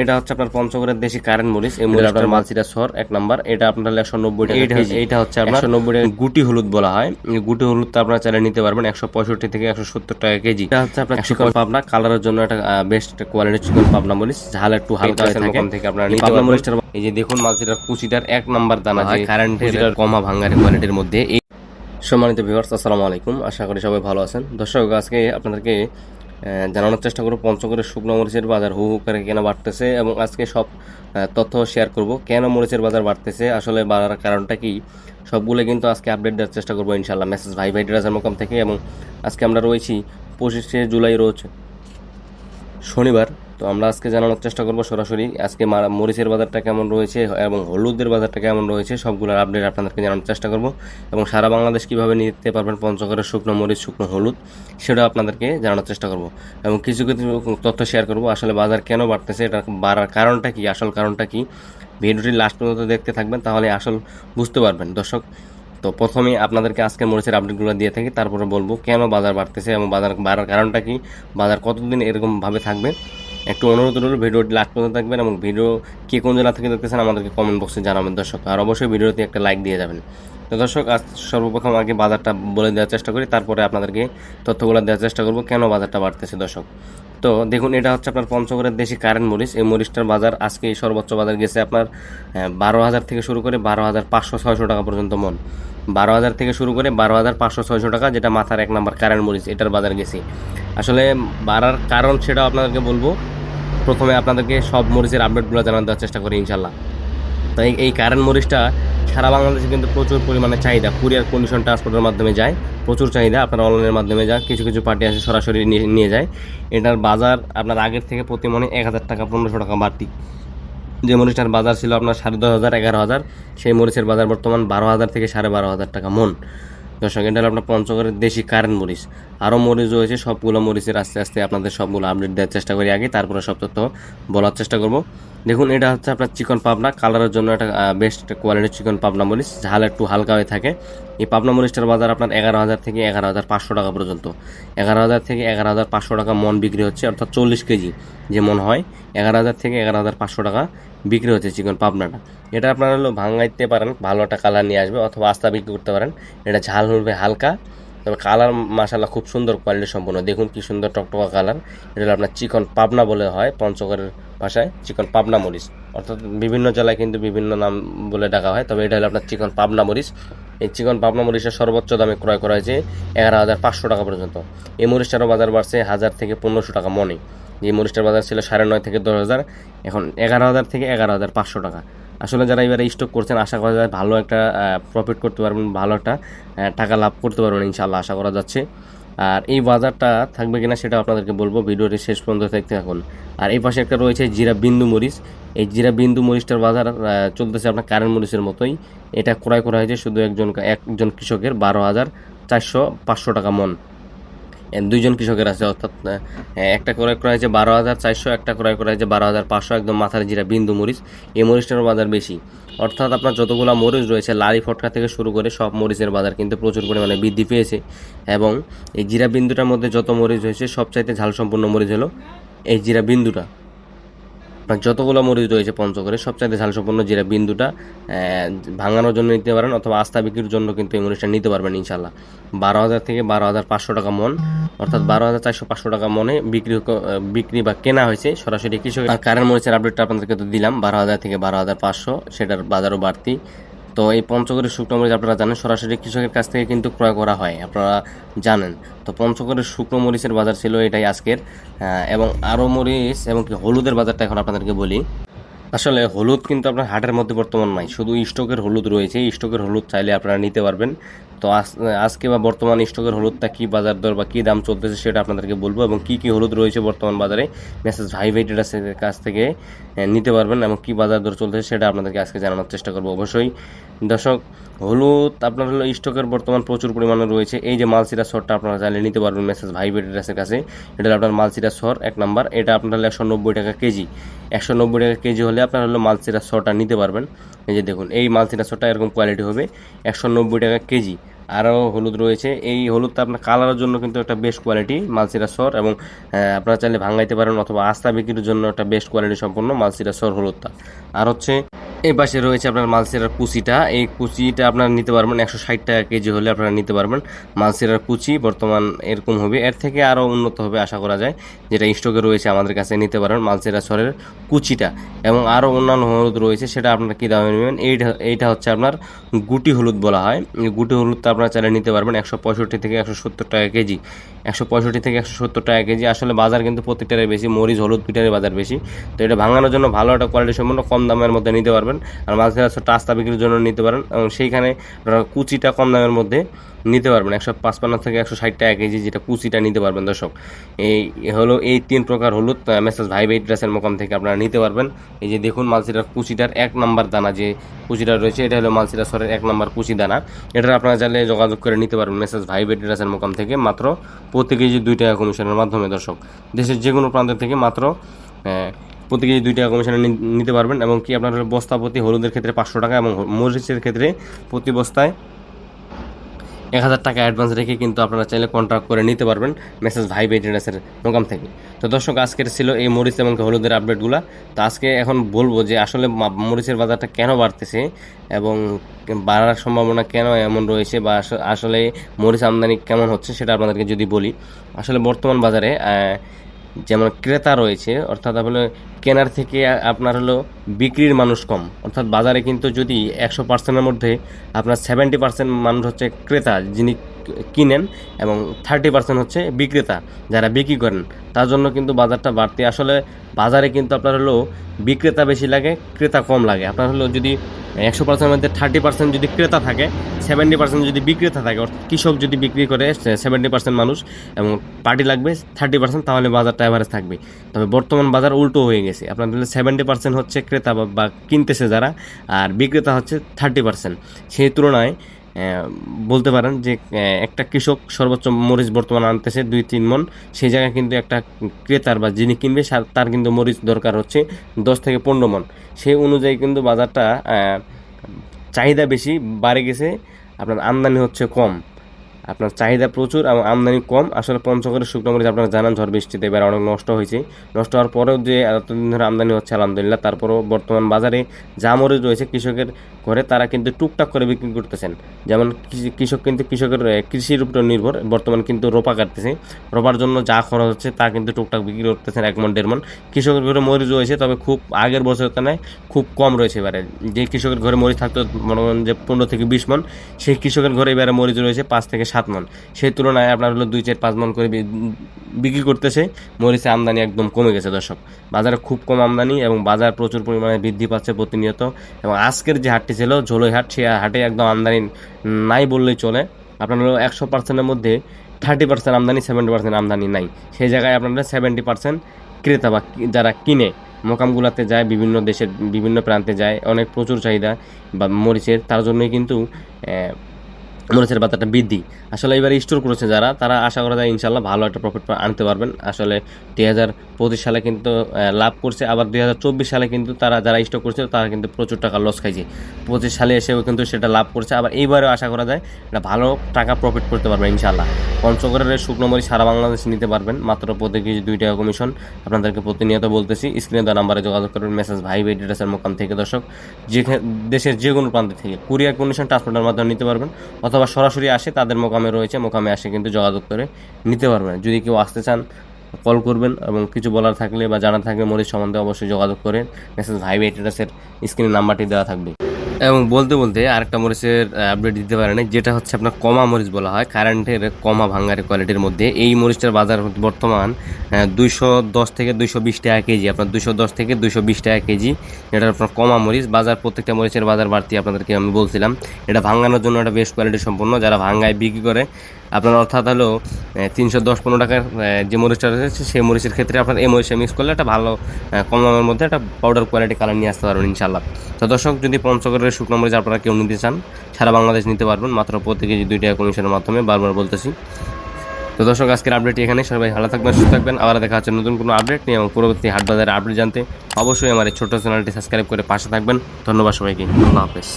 এটা হচ্ছে আপনার পঞ্চগড়ের দেশি কারেন্ট মরিচ। এই মরিচ আপনার মালচিরা সর 1 নাম্বার। এটা আপনার 190 টাকা কেজি। এটা হচ্ছে আপনার 190 টাকা গুটি হলুদ বলা হয়। গুটি হলুদটা আপনারা চাইলে নিতে পারবেন 165 থেকে 170 টাকা কেজি। এটা হচ্ছে আপনার চিকন পাবনা, কালারের জন্য একটা বেস্ট কোয়ালিটির চিকন পাবনা মরিচ। ঝাল একটু হালকা থাকে থেকে আপনারা নিতে পারবেন। মরিচটার এই যে দেখুন মালচিরার কুচিটার 1 নাম্বার দানা হয় কারেন্টের কমা ভাঙ্গারের কোয়ালিটির মধ্যে। সম্মানিত ভিউয়ার্স, আসসালামু আলাইকুম। আশা করি সবাই ভালো আছেন। দর্শক, আজকে আপনাদেরকে জানানোর চেষ্টা করব পঞ্চগড়ের শুকনো মরিচের বাজার হু হু করে কেন বাড়তেছে, এবং আজকে সব তথ্য শেয়ার করব কেন মরিচের বাজার বাড়তেছে, আসলে বাড়ার কারণটা কি, সবগুলো কিন্তু আজকে আপডেট দেওয়ার চেষ্টা করবো ইনশাআল্লাহ মেসেজ ভাই ট্রেডার্সের মোকাম থেকে। এবং আজকে আমরা রয়েছি 25শে জুলাই রোজ শনিবার। তো আমরা আজকে জানানোর চেষ্টা করব সরাসরি আজকে মরিচের বাজারটা কেমন রয়েছে এবং হলুদের বাজারটা কেমন রয়েছে, সবগুলোর আপডেট আপনাদেরকে জানানোর চেষ্টা করব। এবং সারা বাংলাদেশ কীভাবে নিতে পারবেন পঞ্চগড়ের শুকনো মরিচ, শুকনো হলুদ, সেটাও আপনাদেরকে জানানোর চেষ্টা করব। এবং কিছু কিছু তথ্য শেয়ার করব আসলে বাজার কেন বাড়তেছে, এটা বাড়ার কারণটা কি, আসল কারণটা কি। ভিডিওটি লাস্ট পর্যন্ত দেখতে থাকবেন, তাহলে আসল বুঝতে পারবেন দর্শক। তো প্রথমে আপনাদেরকে আজকের মরিচের আপডেটগুলো দিয়ে থাকি, তারপরে বলবো কেন বাজার বাড়তেছে এবং বাজার বাড়ার কারণটা কি, বাজার কতদিন এরকমভাবে থাকবে। একটু অনুরোধ রইল ভিডিওটি লাস্ট পর্যন্ত থাকবেন, এবং ভিডিও কে কোন জেলা থেকে দেখতেছেন আমাদেরকে কমেন্ট বক্সে জানাবেন দর্শক। আর অবশ্যই ভিডিওতে একটা লাইক দিয়ে যাবেন। তো দর্শক, আজ সর্বপ্রথম আগে বাজারটা বলে দেওয়ার চেষ্টা করি, তারপরে আপনাদেরকে তথ্যগুলো দেওয়ার চেষ্টা করব কেন বাজারটা বাড়তেছে দর্শক। তো দেখুন, এটা হচ্ছে আপনার পঞ্চগড়ের দেশি কারেন্ট মরিচ। এই মরিচটার বাজার আজকে সর্বোচ্চ বাজার গেছে আপনার 12,000 থেকে শুরু করে 12,500-600 টাকা পর্যন্ত মন। 12,000 থেকে শুরু করে 12,500-600 টাকা, যেটা মাথার 1 নাম্বার কারেন্ট মরিচ, এটার বাজার গেছে। আসলে বাড়ার কারণ সেটাও আপনাদেরকে বলবো। প্রথমে আপনাদেরকে সব মরিচের আপডেটগুলো জানার দেওয়ার চেষ্টা করি ইনশাল্লাহ। তো এই কারেন্ট মরিচটা সারা বাংলাদেশে কিন্তু প্রচুর পরিমাণে চাহিদা, কুরিয়ার কন্ডিশন ট্রান্সপোর্টের মাধ্যমে যায়, প্রচুর চাহিদা। আপনার অনলাইনের মাধ্যমে যায়, কিছু কিছু পার্টি আসে সরাসরি নিয়ে যায়। এটার বাজার আপনার আগের থেকে প্রতি মনে 1,000 টাকা 1,500 টাকা বাড়তি। যে মরিচটার বাজার ছিল আপনার 10,500 11,000, সেই মরিচের বাজার বর্তমান 12,000 থেকে 12,500 টাকা মন। দর্শক, এটা হলো আপনার পঞ্চগড়ের দেশি কারেন্ট মরিচ। আরও মরিচ রয়েছে, সবগুলো মরিচের আস্তে আস্তে আপনাদের সবগুলো আপডেট দেওয়ার চেষ্টা করি আগে, তারপরে সব তথ্য বলার চেষ্টা করব। দেখুন, এটা হচ্ছে আপনার চিকন পাবনা, কালারের জন্য একটা বেস্ট কোয়ালিটির চিকন পাবনা মরিচ। ঝাল একটু হালকা হয়ে থাকে। এই পাবনা মরিচটার বাজার আপনার 11,000 থেকে 11,500 টাকা পর্যন্ত। 11,000 থেকে 11,500 টাকা মন বিক্রি হচ্ছে, অর্থাৎ 40 কেজি যে মন হয়, 11,000 থেকে 11,500 টাকা বিক্রি হচ্ছে চিকন পাবনাটা। এটা আপনারা হলো ভাঙাইতে পারেন, ভালো একটা কালার নিয়ে আসবে, অথবা আস্তা বিক্রি করতে পারেন। এটা ঝাল হবে হালকা, তবে কালার মাশাআল্লাহ খুব সুন্দর কোয়ালিটি সম্পন্ন। দেখুন কি সুন্দর টকটকা কালার। এটা হলো আপনার চিকন পাবনা বলে হয় পঞ্চগড়ের ভাষায়, চিকন পাবনা মরিচ। অর্থাৎ বিভিন্ন জেলায় কিন্তু বিভিন্ন নাম বলে ডাকা হয়, তবে এটা হলো আপনার চিকন পাবনা মরিচ। এই চিকন পাবনা মরিচের সর্বোচ্চ দামে ক্রয় করা হয়েছে 11,500 টাকা পর্যন্ত। এই মরিচটারও বাজার বাড়ছে 1,000 থেকে 1,500 টাকা মনে। যে মরিচটার বাজার ছিল 9,500 থেকে 10,000, এখন 11,000 থেকে 11,500 টাকা। আসলে যারা এবারে স্টক করছেন, আশা করা যায় ভালো একটা প্রফিট করতে পারবেন, ভালো একটা টাকা লাভ করতে পারবেন ইনশাআল্লাহ, আশা করা যাচ্ছে। আর এই বাজারটা থাকবে কিনা সেটা আপনাদেরকে বলবো, ভিডিওটি শেষ পর্যন্ত দেখতে থাকুন। আর এই পাশে একটা রয়েছে জিরা বিন্দু মরিচ। এই জিরা বিন্দু মরিচটার বাজার চলতেছে আপনার কারেন্ট মরিচের মতোই। এটা ক্রয় করা হয়েছে শুধু একজন কৃষকের 12,400-500 টাকা মন। দুইজন কৃষকের আছে, অর্থাৎ একটা ক্রয় করা হয়েছে 12,400, একটা ক্রয় করা হয়েছে 12,500, একদম মাথার জিরা বিন্দু মরিচ। এই মরিচটার বাজার বেশি। অর্থাৎ আপনার যতগুলো মরিচ রয়েছে, লারি ফটকা থেকে শুরু করে সব মরিচের বাজার কিন্তু প্রচুর পরিমাণে বৃদ্ধি পেয়েছে। এবং এই জিরা বিন্দুটার মধ্যে যত মরিচ হয়েছে, সবচাইতে ঝাল সম্পূর্ণ মরিচ হলো এই জিরা বিন্দুটা। যতগুলো মরিচ রয়েছে পঞ্চগড়ে, সবচাইতে ঝাল সম্পন্ন জিরা বিন্দুটা ভাঙানোর জন্য নিতে পারেন, অথবা আস্থা বিক্রির জন্য কিন্তু এই মরিচটা নিতে পারবেন ইনশাল্লাহ। 12,000 থেকে 12,500 টাকা মন, অর্থাৎ 12,400-500 টাকা মনে বিক্রি বা কেনা হয়েছে সরাসরি কৃষক। আর কারেন্ট মরিচের আপডেটটা আপনাদেরকে তো দিলাম, 12,000 থেকে 12,500, সেটার বাজারও বাড়তি। তো এই পঞ্চগড়ের শুকনো মরিচ আপনারা জানেন সরাসরি কৃষকের কাছ থেকে কিন্তু ক্রয় করা হয়, আপনারা জানেন। তো পঞ্চগড়ের শুকনো মরিচের বাজার ছিল এটাই আজকের। এবং আরও মরিচ এবং কি হলুদের বাজারটা এখন আপনাদেরকে বলি। আসলে হলুদ কিন্তু আপনার হাটের মধ্যে বর্তমান নাই, শুধু স্টকের হলুদ রয়েছে। স্টকের হলুদ চাইলে আপনারা নিতে পারবেন। তো আজকে বা বর্তমান স্টকের হলুদটা কী বাজার দর বা কী দাম চলতেছে সেটা আপনাদেরকে বলবো, এবং কী কী হলুদ রয়েছে বর্তমান বাজারে মেসেজ ভাই ট্রেডার্সের কাছ থেকে নিতে পারবেন, এবং কী বাজার দর চলতেছে সেটা আপনাদেরকে আজকে জানানোর চেষ্টা করবো অবশ্যই। দর্শক, হলুদ আপনার হলো স্টকের বর্তমান প্রচুর পরিমাণে রয়েছে। এই যে মালচিরা সরটা আপনারা চাইলে নিতে পারবেন মেসেজ ভাই ট্রেডার্সের কাছে। এটা হলো আপনার মালচিরা সর 1 নাম্বার। এটা আপনার হলো 190 টাকা কেজি। 190 টাকা কেজি হলে আপনার হলো মালচিরা সরটা নিতে পারবেন। এই যে দেখুন, এই মালচিরা সরটা এরকম কোয়ালিটি হবে, 190 টাকা কেজি। আরও হলুদ রয়েছে। এই হলুদটা আপনার কালারের জন্য কিন্তু একটা বেস্ট কোয়ালিটি মালসিরা সর, এবং আপনারা চাইলে ভাঙাইতে পারেন অথবা আস্তা বিক্রির জন্য একটা বেস্ট কোয়ালিটি সম্পন্ন মালসিরা সর হলুদটা। আর হচ্ছে এই পাশে রয়েছে আপনার মালসিরার কুচিটা। এই কুচিটা আপনারা নিতে পারবেন 160 টাকা কেজি হলে আপনারা নিতে পারবেন। মালসিরার কুচি বর্তমান এরকম হবে, এর থেকে আরও উন্নত হবে আশা করা যায়, যেটা স্টকে রয়েছে আমাদের কাছে নিতে পারবেন মালসিরা সরের কুচিটা। এবং আরও অন্যান্য হলুদ রয়েছে, সেটা আপনারা কী দামে নেবেন। এইটা হচ্ছে আপনার গুটি হলুদ বলা হয়। গুটি হলুদটা আপনারা চাইলে নিতে পারবেন 165 থেকে 170 টাকা কেজি। 165 থেকে 170 টাকা কেজি। আসলে বাজার কিন্তু প্রত্যেকটারে বেশি, মরিচ হলুদ পিঠারের বাজার বেশি। তো এটা ভাঙানোর জন্য ভালো একটা কোয়ালিটি সম্পন্ন কম দামের মধ্যে নিতে পারবেন। আর মালসিরা সরটা আস্তা বিক্রির জন্য নিতে পারেন, এবং সেইখানে কুচিটা কম দামের মধ্যে নিতে পারবেন 155 থেকে 160 টাকা কেজি, যেটা কুচিটা নিতে পারবেন। দর্শক, এই 3 প্রকার হলুদ মেসেজ ভাই ভাই ড্রেসের মোকাম থেকে আপনারা নিতে পারবেন। এই যে দেখুন মালসিরার কুচিটার 1 নাম্বার দানা যে কুচিটা রয়েছে, এটা হলো মালসিরা সরের 1 নাম্বার কুচি দানা। এটা আপনারা চাইলে যোগাযোগ করে নিতে পারবেন মেসেজ ভাই ভাই ড্রেসের মোকাম থেকে মাত্র প্রতি কেজি 2 টাকা কমিশনের মাধ্যমে। দর্শক, দেশের যে কোনো প্রান্ত থেকে মাত্র প্রতি কেজি 2 টাকা কমিশনে নিতে পারবেন। এবং কি আপনার বস্তা প্রতি হলুদের ক্ষেত্রে 500 টাকা, এবং মরিচের ক্ষেত্রে প্রতি বস্তায় 1000 টাকা অ্যাডভান্স রেখে কিন্তু আপনারা চাইলে কন্ট্রাক্ট করে নিতে পারবেন মেসেজ ভাই ভাই ট্রেডার্সের দোকান থেকে। তো দর্শক, আজকের ছিল এই মরিচ এবং হলুদের আপডেটগুলো। তো আজকে এখন বলবো যে আসলে মরিচের বাজারটা কেন বাড়তেছে এবং বাড়ার সম্ভাবনা কেন এমন রয়েছে, বা আসলে মরিচ আমদানি কেমন হচ্ছে সেটা আপনাদেরকে যদি বলি। আসলে বর্তমান বাজারে যেমন ক্রেতা রয়েছে, অর্থাৎ আপনার কেনার থেকে আপনার হলো বিক্রির মানুষ কম। অর্থাৎ বাজারে কিন্তু যদি 100%-এর মধ্যে আপনার 70% মানুষ হচ্ছে ক্রেতা যিনি কিনেন, এবং 30% হচ্ছে বিক্রেতা যারা বিক্রি করেন। তার জন্য কিন্তু বাজারটা বাড়তে, আসলে বাজারে কিন্তু আপনার হলো বিক্রেতা বেশি লাগে, ক্রেতা কম লাগে। আপনার হলো যদি 100%-এর মধ্যে 30% যদি ক্রেতা থাকে, 70% যদি বিক্রেতা থাকে, অর্থাৎ কৃষক যদি বিক্রি করে 70% মানুষ এবং পার্টি লাগবে 30%, তাহলে বাজারটা অ্যাভারেজ থাকবে। তবে বর্তমান বাজার উল্টো হয়ে গেছে। আপনার 70% হচ্ছে ক্রেতা বা কিনতেছে যারা, আর বিক্রেতা হচ্ছে 30%। সেই তুলনায় বলতে পারেন যে একটা কৃষক সর্বোচ্চ মরিচ বর্তমানে আনতেছে 2-3 মণ, সেই জায়গায় কিন্তু একটা ক্রেতার বা যিনি কিনবে তার কিন্তু মরিচ দরকার হচ্ছে 10 থেকে 15 মণ। সেই অনুযায়ী কিন্তু বাজারটা চাহিদা বেশি বাড়ে গেছে, আপনার আমদানি হচ্ছে কম। আপনার চাহিদা প্রচুর এবং আমদানি কম। আসলে পঞ্চগড়ের শুকনো মরিচ আপনারা জানান ঝড় বৃষ্টিতে এবার অনেক নষ্ট হয়েছে। নষ্ট হওয়ার পরেও যে এতদিন ধরে আমদানি হচ্ছে আলহামদুলিল্লাহ, তারপরেও বর্তমান বাজারে যা মরিচ রয়েছে কৃষকের ঘরে, তারা কিন্তু টুকটাক করে বিক্রি করতেছেন। যেমন কৃষক কিন্তু কৃষকের কৃষির উপর নির্ভর, বর্তমান কিন্তু রোপা কাটতেছে, রোপার জন্য যা খরচ হচ্ছে তা কিন্তু টুকটাক বিক্রি করতেছেন 1 মণ 1.5 মণ। কৃষকের ঘরে মরিচ রয়েছে, তবে খুব আগের বছরের তুলনায় খুব কম রয়েছে। এবারে যে কৃষকের ঘরে মরিচ থাকতো মনে করেন যে 15 থেকে 20 মণ, সেই কৃষকের ঘরে এবারে মরিচ রয়েছে 5 থেকে 7 মণ। সেই তুলনায় আপনার হলো 2-4-5 মণ করে বিক্রি করতেছে। মরিচে আমদানি একদম কমে গেছে দর্শক, বাজারে খুব কম আমদানি এবং বাজার প্রচুর পরিমাণে বৃদ্ধি পাচ্ছে প্রতিনিয়ত। এবং আজকের যে হাটটি ছিল ঝোলই হাট, সেই হাটে একদম আমদানি নাই বললেই চলে। আপনার হলো 100%-এর মধ্যে 30% আমদানি, 70% আমদানি নাই। সেই জায়গায় আপনারা 70% ক্রেতা বা যারা কিনে মোকামগুলাতে যায়, বিভিন্ন দেশের বিভিন্ন প্রান্তে যায়, অনেক প্রচুর চাহিদা বা মরিচের, তার জন্যই কিন্তু মরিচের বাজারটা বৃদ্ধি। আসলে এবার স্টোর করেছে যারা, তারা আশা করা যায় ইনশাল্লাহ ভালো একটা প্রফিট আনতে পারবেন। আসলে 2025 সালে কিন্তু লাভ করছে, আবার 2024 সালে কিন্তু তারা যারা স্টক করছে তারা কিন্তু প্রচুর টাকা লস খাইছে। 25 সালে এসেও কিন্তু সেটা লাভ করছে, আবার এইবারেও আশা করা যায় এটা ভালো টাকা প্রফিট করতে পারবে ইনশাল্লাহ। পঞ্চগড়ের শুকনো মরিচ সারা বাংলাদেশে নিতে পারবেন মাত্র প্রতি কেজি 2 টাকা কমিশন। আপনাদেরকে প্রতিনিয়ত বলতেছি, স্ক্রিনে দেওয়া নাম্বারে যোগাযোগ করবেন মেসেজ ভাই ভাই ড্রেসের মোকাম থেকে। দর্শক, দেশের যে কোনো প্রান্ত থেকে কুরিয়ার কন্ডিশন ট্রান্সপোর্টের মাধ্যমে নিতে পারবেন, অথবা সরাসরি আসে, তাদের মোকামে রয়েছে, মোকামে আসে কিন্তু যোগাযোগ করে নিতে পারবেন। যদি কেউ আসতে চান কল করবেন, এবং কিছু বলার থাকলে বা জানা থাকলে মরিচ সম্বন্ধে অবশ্যই যোগাযোগ করেন। মেসেজ ভাই ভাই ট্রেডার্সের স্ক্রিনে নাম্বারটি দেওয়া থাকবে। এবং বলতে বলতে আরেকটা মরিচের আপডেট দিতে পারেন, যেটা হচ্ছে আপনার কমা মরিচ বলা হয়, কারেন্টের কমা ভাঙ্গারি কোয়ালিটির মধ্যে। এই মরিচটার বাজার বর্তমান 210 থেকে 220 টাকা কেজি। আপনার 210 থেকে 220 টাকা কেজি। এটা আপনার কমা মরিচ বাজার, প্রত্যেকটা মরিচের বাজার বাড়তি আপনাদেরকে আমি বলছিলাম। এটা ভাঙানোর জন্য একটা বেস্ট কোয়ালিটি সম্পন্ন, যারা ভাঙ্গায় বিক্রি করে আপনার, অর্থাৎ হলো 310-15 টাকার যে মরিচটা রয়েছে সেই মরিচের ক্ষেত্রে আপনার এই মরিচে মিক্স করলে একটা ভালো কম দামের মধ্যে একটা পাউডার কোয়ালিটি কালার নিয়ে আসতে পারবেন ইনশাল্লাহ। তো দর্শক, যদি পঞ্চগড়ের শুকনো মরিচ আপনারা কেউ নিতে চান, সারা বাংলাদেশ নিতে পারবেন মাত্র প্রতি কেজি 2 টাকা কমিশনের মাধ্যমে, বারবার বলতেছি। তো দর্শক, আজকের আপডেট এখানে। সবাই ভালো থাকবেন, সুস্থ থাকবেন। আবার দেখা হচ্ছে নতুন কোনো আপডেট নিয়ে, এবং পরবর্তী হাট বাজারের আপডেট জানতে অবশ্যই আমার এই ছোট্ট চ্যানেলটি সাবস্ক্রাইব করে পাশে থাকবেন। ধন্যবাদ সবাইকে, আল্লাহ হাফেজ।